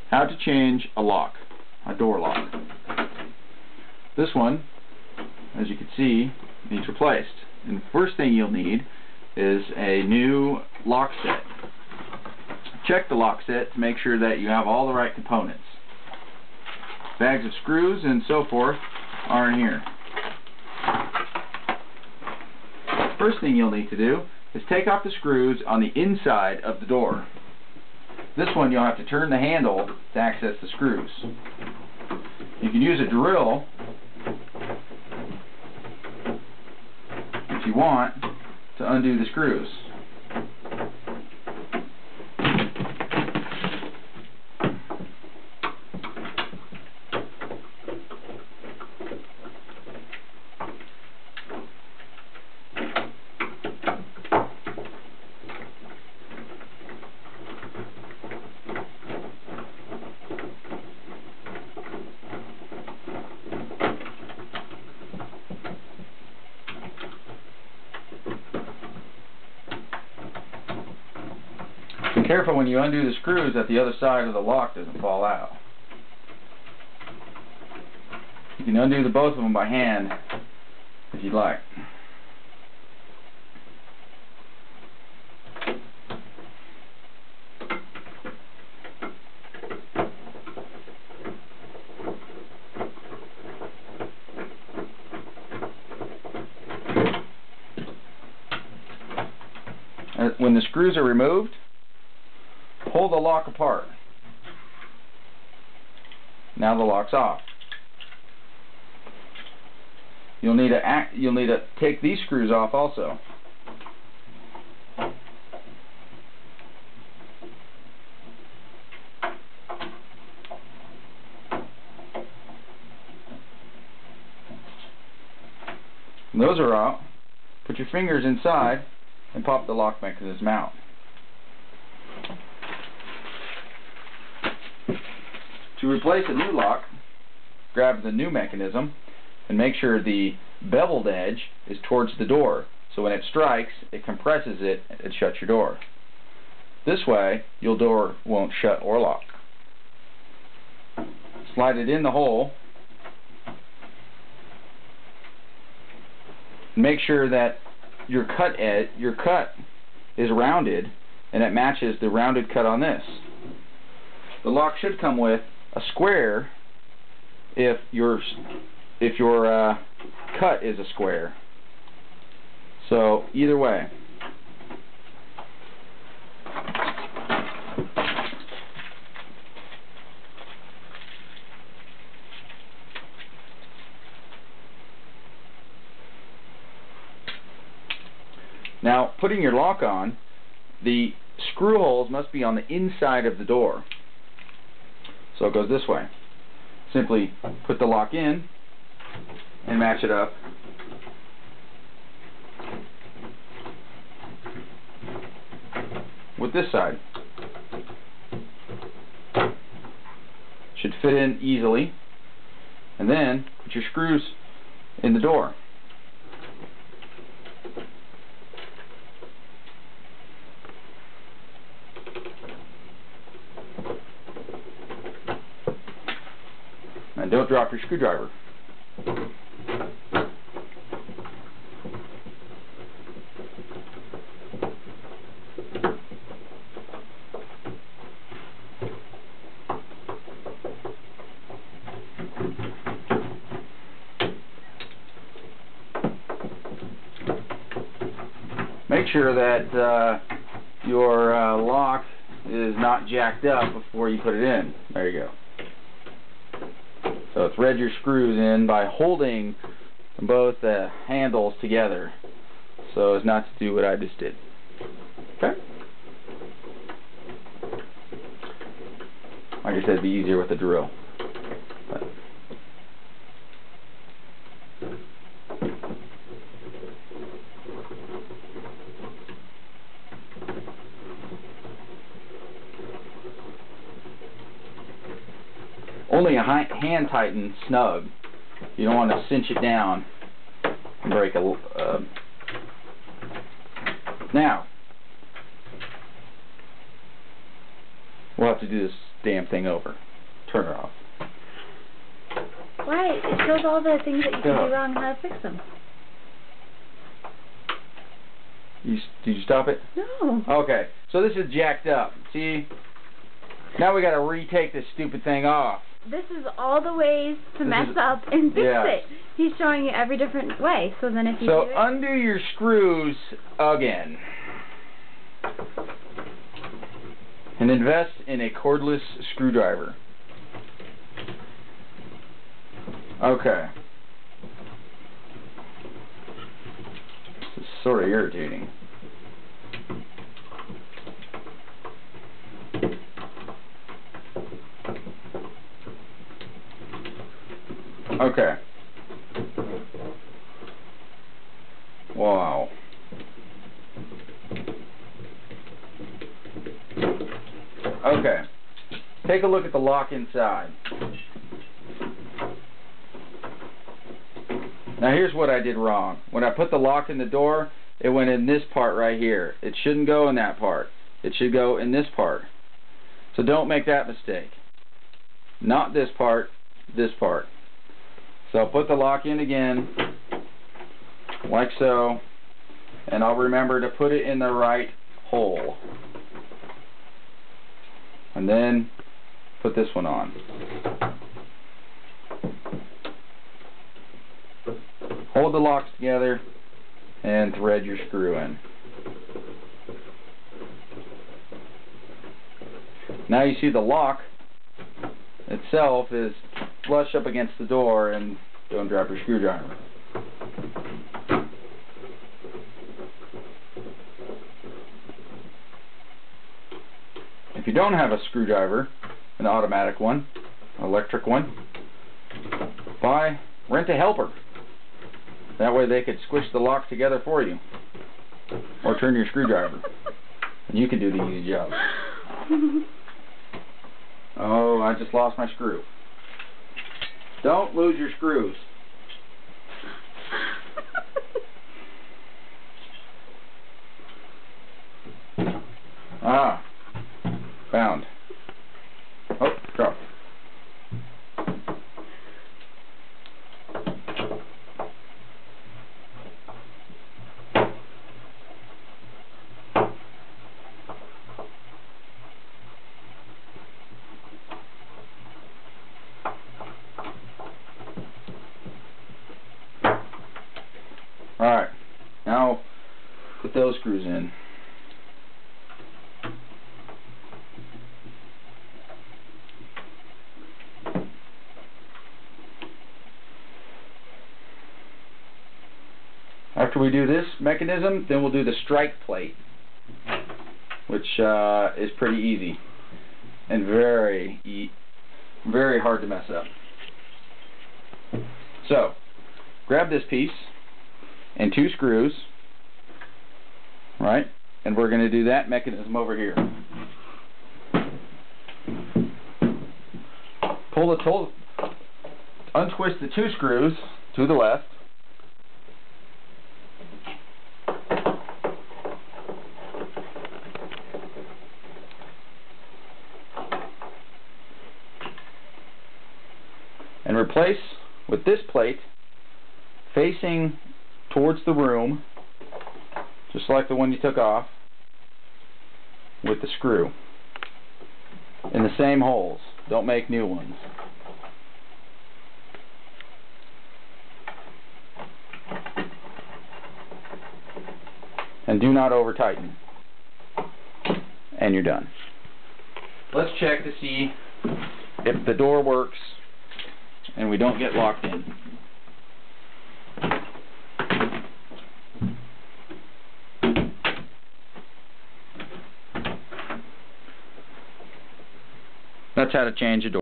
How to change a lock, a door lock. This one, as you can see, needs replaced. And the first thing you'll need is a new lock set. Check the lock set to make sure that you have all the right components. Bags of screws and so forth are in here. First thing you'll need to do is take off the screws on the inside of the door. This one you'll have to turn the handle to access the screws. You can use a drill if you want to undo the screws. Be careful when you undo the screws that the other side of the lock doesn't fall out. You can undo the both of them by hand if you'd like. When the screws are removed, pull the lock apart. Now the lock's off. You'll need to take these screws off also. When those are out, put your fingers inside and pop the lock mechanism out. To replace a new lock, grab the new mechanism and make sure the beveled edge is towards the door, so when it strikes, it compresses it and shuts your door. This way, your door won't shut or lock. Slide it in the hole. Make sure that your cut is rounded and it matches the rounded cut on this. The lock should come with a square if your cut is a square. So either way. Now, putting your lock on, the screw holes must be on the inside of the door. So it goes this way. Simply put the lock in and match it up. With this side. Should fit in easily. And then put your screws in the door. And don't drop your screwdriver. Make sure that your lock is not jacked up before you put it in. There you go. So thread your screws in by holding both the handles together so as not to do what I just did. Okay? Like I said, it'd be easier with a drill. But only a hand tighten snug. You don't want to cinch it down and break a. Now we'll have to do this damn thing over. Turn her off. Why? It shows all the things that you can do wrong and how to fix them. Did you stop it? No. Okay, so this is jacked up. See? Now we gotta retake this stupid thing off. This is all the ways to mess up and fix it. He's showing you every different way. So then if you do it, undo your screws again. And invest in a cordless screwdriver. Okay. This is sort of irritating. Okay. Wow. Okay. Take a look at the lock inside. Now here's what I did wrong. When I put the lock in the door, it went in this part right here. It shouldn't go in that part. It should go in this part. So don't make that mistake. Not this part, this part. So I'll put the lock in again, like so, and I'll remember to put it in the right hole. And then put this one on. Hold the locks together and thread your screw in. Now you see the lock itself is flush up against the door, and don't drop your screwdriver. If you don't have a screwdriver, an automatic one, electric one, rent a helper. That way they could squish the lock together for you. Or turn your screwdriver. And you can do the easy job. Oh, I just lost my screw. Don't lose your screws. Ah. Found. Oh, dropped. Alright, now put those screws in. After we do this mechanism, then we'll do the strike plate, which is pretty easy and very hard to mess up. So, grab this piece and 2 screws, right? And we're going to do that mechanism over here. Untwist the 2 screws to the left. And replace with this plate facing towards the room, just like the one you took off, with the screw in the same holes. Don't make new ones. And do not over tighten. And you're done. Let's check to see if the door works and we don't get locked in. That's how to change a door.